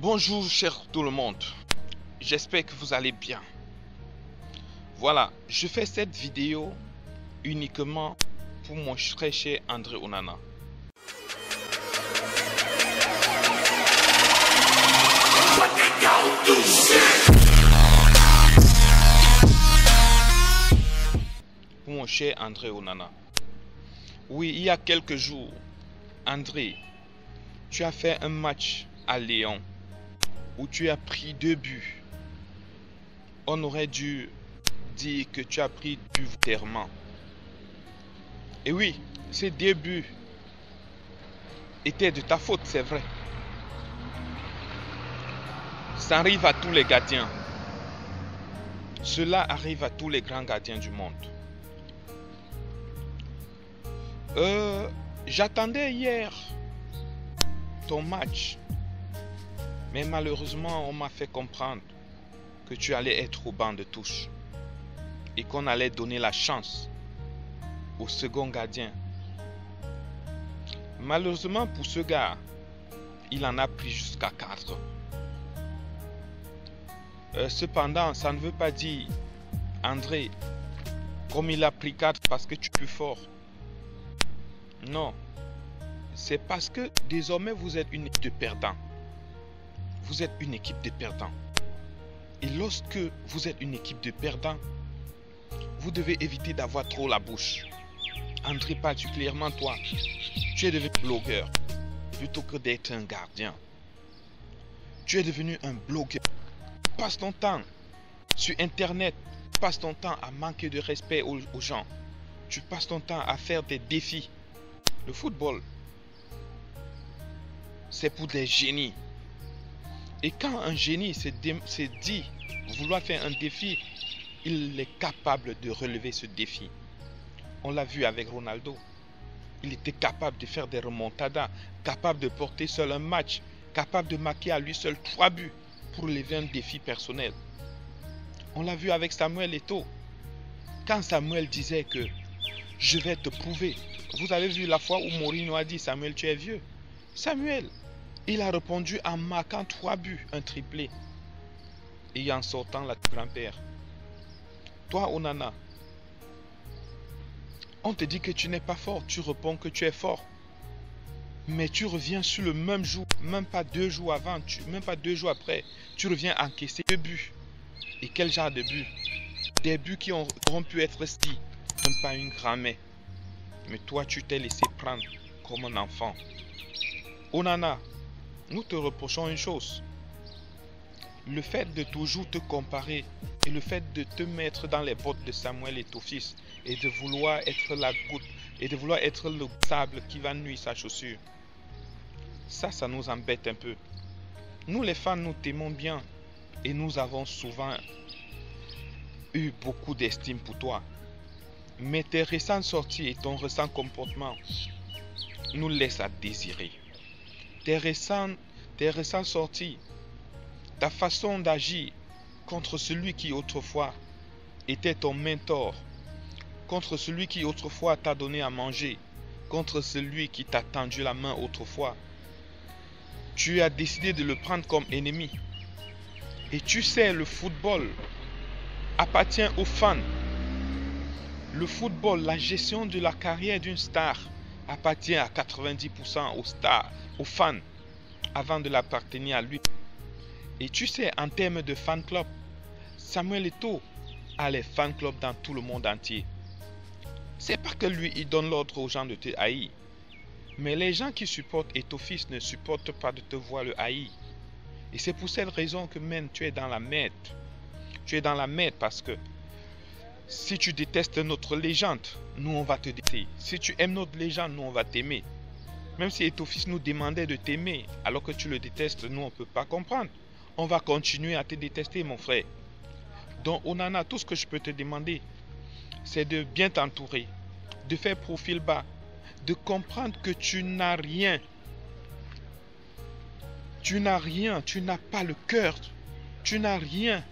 Bonjour cher tout le monde, j'espère que vous allez bien. Voilà, je fais cette vidéo uniquement pour mon très cher André Onana. Pour mon cher André Onana. Oui, il y a quelques jours, André, tu as fait un match à Lyon où tu as pris 2 buts. On aurait dû dire que tu as pris du volontairement. Et oui, ces 2 buts étaient de ta faute, c'est vrai. Ça arrive à tous les gardiens. Cela arrive à tous les grands gardiens du monde. J'attendais hier ton match. Mais malheureusement, on m'a fait comprendre que tu allais être au banc de touche et qu'on allait donner la chance au second gardien. Malheureusement pour ce gars, il en a pris jusqu'à 4. Cependant, ça ne veut pas dire, André, comme il a pris 4 parce que tu es plus fort. Non, c'est parce que désormais vous êtes une équipe de perdants. Vous êtes une équipe de perdants. Et lorsque vous êtes une équipe de perdants, vous devez éviter d'avoir trop la bouche. André, particulièrement toi, tu es devenu blogueur plutôt que d'être un gardien. Tu es devenu un blogueur. Tu passes ton temps sur Internet. Tu passes ton temps à manquer de respect aux gens. Tu passes ton temps à faire des défis. Le football, c'est pour des génies. Et quand un génie se dit vouloir faire un défi, il est capable de relever ce défi. On l'a vu avec Ronaldo. Il était capable de faire des remontadas, capable de porter seul un match, capable de marquer à lui seul 3 buts pour relever un défi personnel. On l'a vu avec Samuel Eto'o. Quand Samuel disait que je vais te prouver. Vous avez vu la fois où Mourinho a dit Samuel, tu es vieux. Samuel, il a répondu en marquant 3 buts, un triplé, et en sortant la grand-père. Toi, Onana, on te dit que tu n'es pas fort, tu réponds que tu es fort. Mais tu reviens sur le même jour, même pas 2 jours avant, même pas 2 jours après, tu reviens encaisser 2 buts. Et quel genre de buts? Des buts qui auront pu être si, même pas une grand-mère. Mais toi, tu t'es laissé prendre comme un enfant. Onana, nous te reprochons une chose. Le fait de toujours te comparer et le fait de te mettre dans les bottes de Samuel Eto'o fils et de vouloir être la goutte et de vouloir être le sable qui va nuire sa chaussure. Ça nous embête un peu. Nous les fans, nous t'aimons bien et nous avons souvent eu beaucoup d'estime pour toi. Mais tes récentes sorties et ton récent comportement nous laissent à désirer. Tes récentes sorties, ta façon d'agir contre celui qui autrefois était ton mentor, contre celui qui autrefois t'a donné à manger, contre celui qui t'a tendu la main autrefois, tu as décidé de le prendre comme ennemi. Et tu sais, le football appartient aux fans. Le football, la gestion de la carrière d'une star appartient à 90% aux stars, aux fans, avant de l'appartenir à lui. Et tu sais, en termes de fan club, Samuel Eto'o a les fan clubs dans tout le monde entier. C'est pas que lui, il donne l'ordre aux gens de te haïr. Mais les gens qui supportent Eto'o fils ne supportent pas de te voir le haïr. Et c'est pour cette raison que même tu es dans la merde. Tu es dans la merde parce que si tu détestes notre légende, nous on va te détester. Si tu aimes notre légende, nous on va t'aimer. Même si Eto'o fils nous demandait de t'aimer alors que tu le détestes, nous on ne peut pas comprendre. On va continuer à te détester, mon frère. Donc Onana, tout ce que je peux te demander, c'est de bien t'entourer, de faire profil bas, de comprendre que tu n'as rien. Tu n'as rien, tu n'as pas le cœur, tu n'as rien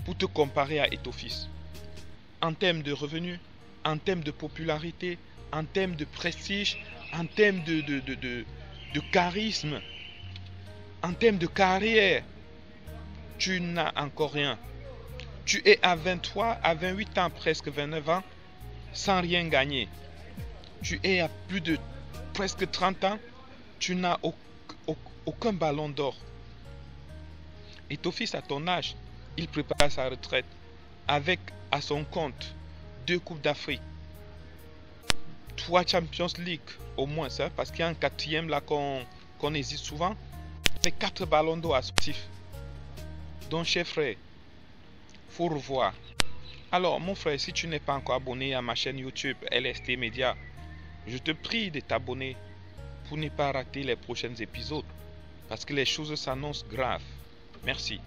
pour te comparer à Eto'o fils. En termes de revenus, en termes de popularité, en termes de prestige, en termes de charisme. En termes de carrière, tu n'as encore rien. Tu es à 23, à 28 ans, presque 29 ans, sans rien gagner. Tu es à plus de presque 30 ans, tu n'as aucun ballon d'or. Et ton fils, à ton âge, il prépare sa retraite avec à son compte 2 Coupes d'Afrique, 3 Champions League au moins, ça, parce qu'il y a un quatrième là qu'on hésite souvent. C'est 4 ballons d'or actifs. Donc, cher frère, faut revoir. Alors, mon frère, si tu n'es pas encore abonné à ma chaîne YouTube LST Media, je te prie de t'abonner pour ne pas rater les prochains épisodes, parce que les choses s'annoncent graves. Merci.